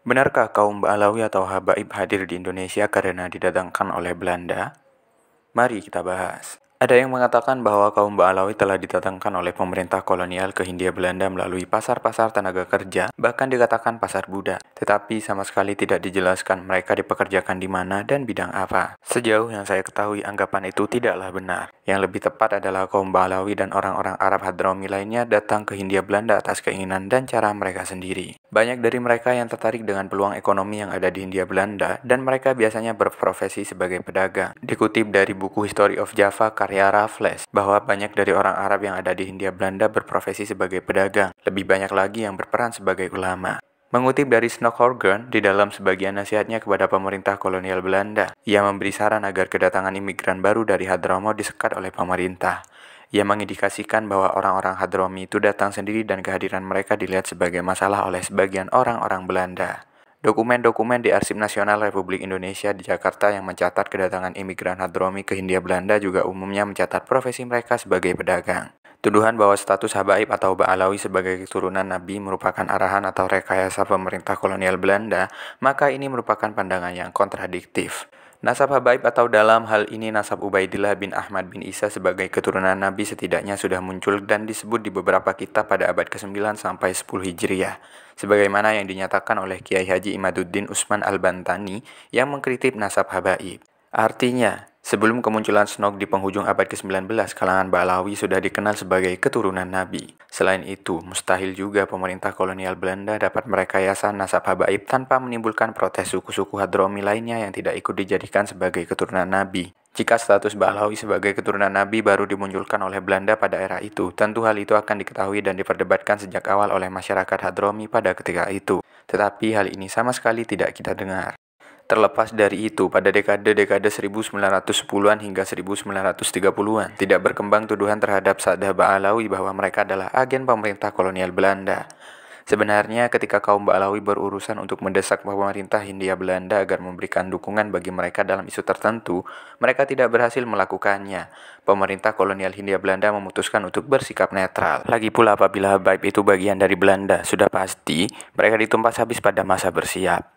Benarkah kaum Ba'alawi atau Habaib hadir di Indonesia karena didatangkan oleh Belanda? Mari kita bahas. Ada yang mengatakan bahwa kaum Ba'alawi telah didatangkan oleh pemerintah kolonial ke Hindia Belanda melalui pasar-pasar tenaga kerja, bahkan dikatakan pasar budak. Tetapi sama sekali tidak dijelaskan mereka dipekerjakan di mana dan bidang apa. Sejauh yang saya ketahui, anggapan itu tidaklah benar. Yang lebih tepat adalah kaum Ba'alawi dan orang-orang Arab Hadrami lainnya datang ke Hindia Belanda atas keinginan dan cara mereka sendiri. Banyak dari mereka yang tertarik dengan peluang ekonomi yang ada di Hindia Belanda, dan mereka biasanya berprofesi sebagai pedagang. Dikutip dari buku History of Java karya Raffles, bahwa banyak dari orang Arab yang ada di Hindia Belanda berprofesi sebagai pedagang. Lebih banyak lagi yang berperan sebagai ulama. Mengutip dari Snockhorgen, di dalam sebagian nasihatnya kepada pemerintah kolonial Belanda, ia memberi saran agar kedatangan imigran baru dari Hadramaut disekat oleh pemerintah. Ia mengindikasikan bahwa orang-orang Hadrami itu datang sendiri dan kehadiran mereka dilihat sebagai masalah oleh sebagian orang-orang Belanda. Dokumen-dokumen di Arsip Nasional Republik Indonesia di Jakarta yang mencatat kedatangan imigran Hadrami ke Hindia Belanda juga umumnya mencatat profesi mereka sebagai pedagang. Tuduhan bahwa status Habaib atau Ba'alawi sebagai keturunan Nabi merupakan arahan atau rekayasa pemerintah kolonial Belanda, maka ini merupakan pandangan yang kontradiktif. Nasab Habaib atau dalam hal ini nasab Ubaidillah bin Ahmad bin Isa sebagai keturunan Nabi setidaknya sudah muncul dan disebut di beberapa kitab pada abad ke-9 sampai 10 Hijriah. Sebagaimana yang dinyatakan oleh Kiai Haji Imaduddin Usman Al-Bantani yang mengkritik nasab Habaib. Artinya, sebelum kemunculan Snok di penghujung abad ke-19, kalangan Ba'alawi sudah dikenal sebagai keturunan Nabi. Selain itu, mustahil juga pemerintah kolonial Belanda dapat merekayasa nasab Habaib tanpa menimbulkan protes suku-suku Hadrami lainnya yang tidak ikut dijadikan sebagai keturunan Nabi. Jika status Ba'alawi sebagai keturunan Nabi baru dimunculkan oleh Belanda pada era itu, tentu hal itu akan diketahui dan diperdebatkan sejak awal oleh masyarakat Hadrami pada ketika itu. Tetapi hal ini sama sekali tidak kita dengar. Terlepas dari itu, pada dekade 1910-an hingga 1930-an, tidak berkembang tuduhan terhadap Sadah Ba'alawi bahwa mereka adalah agen pemerintah kolonial Belanda. Sebenarnya, ketika kaum Ba'alawi berurusan untuk mendesak pemerintah Hindia Belanda agar memberikan dukungan bagi mereka dalam isu tertentu, mereka tidak berhasil melakukannya. Pemerintah kolonial Hindia Belanda memutuskan untuk bersikap netral. Lagi pula apabila Habaib itu bagian dari Belanda, sudah pasti mereka ditumpas habis pada masa bersiap.